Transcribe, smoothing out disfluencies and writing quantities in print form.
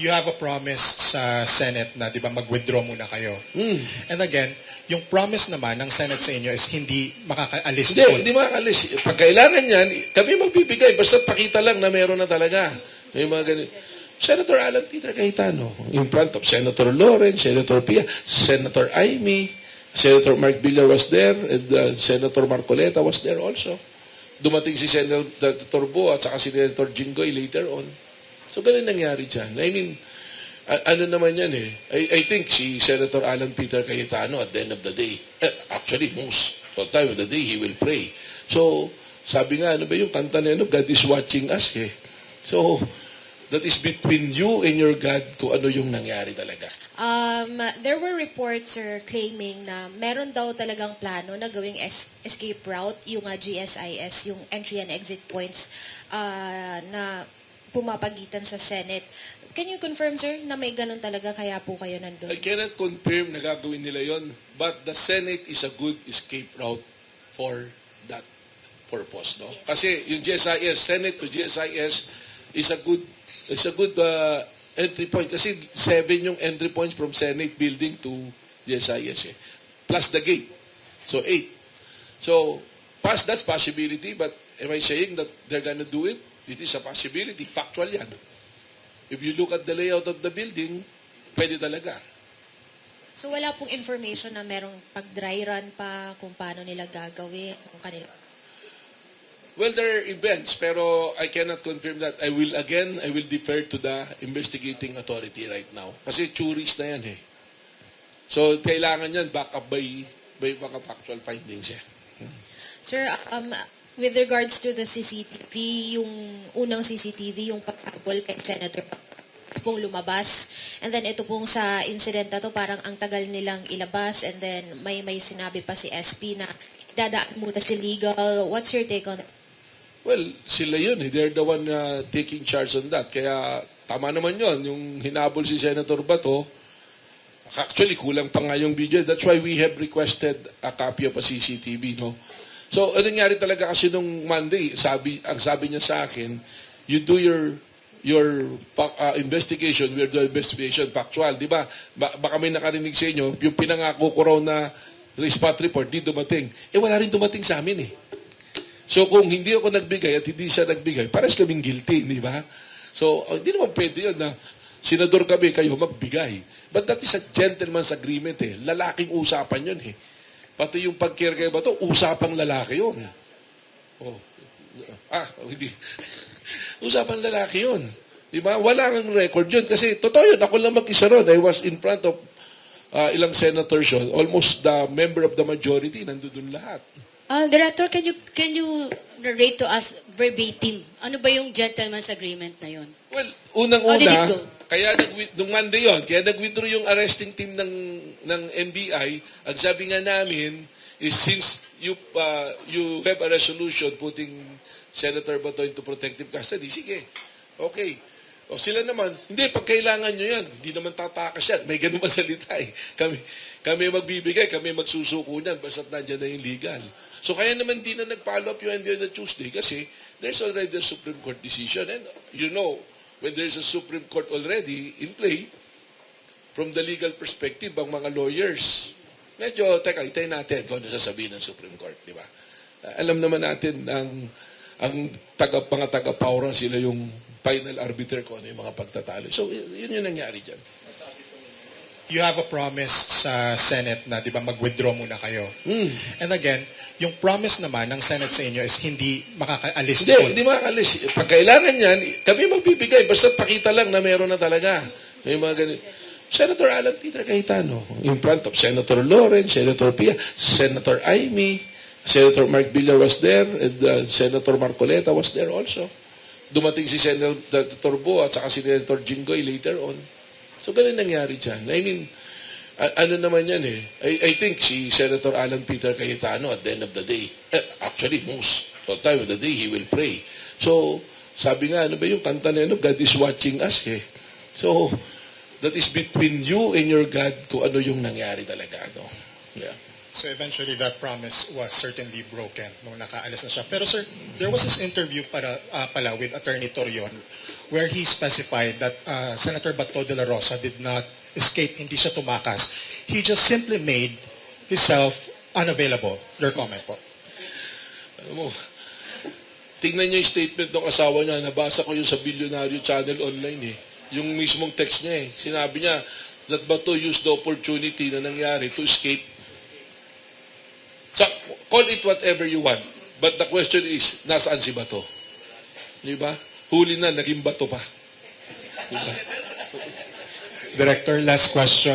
You have a promise sa Senate na, di ba, mag-withdraw muna kayo. And again, yung promise naman ng Senate sa inyo is hindi makakaalis. Hindi makakaalis. Pag kailangan yan, kami magbibigay. Basta pakita lang na meron na talaga. May mga ganito. Senator Alan Peter Cayetano, in front of Senator Lawrence, Senator Pia, Senator Amy, Senator Mark Villar was there, and Senator Marcoleta was there also. Dumating si Senator Bo at saka si Senator Jinggoy later on. So, ganun nangyari dyan. I mean, ano naman yan eh. I think si Senator Alan Peter Cayetano at the end of the day, actually, most of the time of the day, he will pray. So, sabi nga, ano ba yung kanta na God is watching us eh. So, that is between you and your God kung ano yung nangyari talaga. There were reports claiming na meron daw talagang plano na gawing escape route yung GSIS, yung entry and exit points na pumapagitan sa Senate. Can you confirm, sir, na may ganun talaga kaya po kayo nandun? I cannot confirm na gagawin nila yon, but the Senate is a good escape route for that purpose. No? Kasi yung GSIS, Senate to GSIS is a good entry point. Kasi 7 yung entry points from Senate building to GSIS. Plus the gate. So 8. So, that's possibility, but am I saying that they're gonna do it? It is a possibility. Factual yan. If you look at the layout of the building, pwede talaga. So wala pong information na merong pag-dry run pa kung paano nila gagawin, kung kanila. Well, there are events, pero I cannot confirm that. I will defer to the investigating authority right now. Kasi tourist na yan eh. So, kailangan yan back up by mga factual findings eh. Sir, with regards to the CCTV, yung unang CCTV, yung pagkabol kay Senator pong lumabas. And then ito pong sa incident na to, parang ang tagal nilang ilabas. And then may sinabi pa si SP na dadaan muna si legal. What's your take on it? Well, sila yun eh. They're the one taking charge on that. Kaya tama naman yun. Yung hinabol si Senator Bato, actually kulang pa nga yung video. That's why we have requested a copy of a CCTV, no? So, ano nangyari talaga kasi nung Monday, ang sabi niya sa akin, you do your investigation, we're doing investigation, factual, di ba? Baka may nakarinig sa inyo, yung pinangako ko raw na spot report, di dumating. Wala rin dumating sa amin eh. So, kung hindi ako nagbigay at hindi siya nagbigay, parang kaming guilty, di ba? So, hindi naman pwede yun na senador kami, kayo magbigay. But that is a gentleman's agreement eh. Lalaking usapan yun eh. Pati yung pag-care kayo ba ito, usapang lalaki yun. Hindi. Usapang lalaki yun. Diba? Wala nang record yun. Kasi totoo yun, ako lang mag-isa ron. I was in front of ilang senators yun. Almost the member of the majority, nandun lahat. Director, can you narrate to us verbatim? Ano ba yung gentleman's agreement na yun? Well, unang-una, How did it go? kaya nung Monday yun, kaya nag-withdraw yung arresting team ng NBI, ang sabi nga namin is since you have a resolution putting Senator Bato into protective custody, sige, okay. O sila naman, hindi, pag kailangan nyo yan, hindi naman tatakas yan. May ganun salita eh. Kami magbibigay, kami magsusuko niyan, basta't nandiyan na yung legal. So kaya naman di na nag-follow up yung NBI on Tuesday kasi there's already a Supreme Court decision. And you know, when there's a Supreme Court already in play, from the legal perspective, ang mga lawyers, medyo, teka, itayin natin kung ano sasabihin ng Supreme Court, di ba? Alam naman natin, ang mga taga-paura, sila yung final arbiter ko ano yung mga pagtatalo. So, yun yung nangyari dyan. You have a promise sa Senate na, di ba, mag-withdraw muna kayo. And again, yung promise naman ng Senate sa inyo is hindi makakaalis. Hindi makakaalis. Pag kailangan yan, kami magbibigay. Basta pakita lang na meron na talaga. May mga ganito. Senator Alan Peter Cayetano, in front of Senator Lawrence, Senator Pia, Senator Amy, Senator Mark Villar was there, and Senator Marcoleta was there also. Dumating si Senator Bo at saka si Senator Jinggoy later on. So, ganun nangyari dyan. I mean, ano naman yan eh. I think si Senator Alan Peter Cayetano at the end of the day, actually, most of the time of the day, he will pray. So, sabi nga, ano ba yung kanta na God is watching us eh. So, that is between you and your God kung ano yung nangyari talaga. No? Yeah. So eventually that promise was certainly broken nung nakaalis na siya. Pero sir, there was this interview pala with Attorney Torion where he specified that Senator Bato de la Rosa did not escape, hindi siya tumakas. He just simply made himself unavailable. Your comment po. Alam mo, tingnan niyo yung statement ng asawa niya. Nabasa ko yung sa Billionario Channel online eh. Yung mismong text niya eh. Sinabi niya that Bato used the opportunity na nangyari to escape. So, call it whatever you want. But the question is, nasaan si Bato? Di ba? Huli na, naging bato pa. Di ba? Director, last question.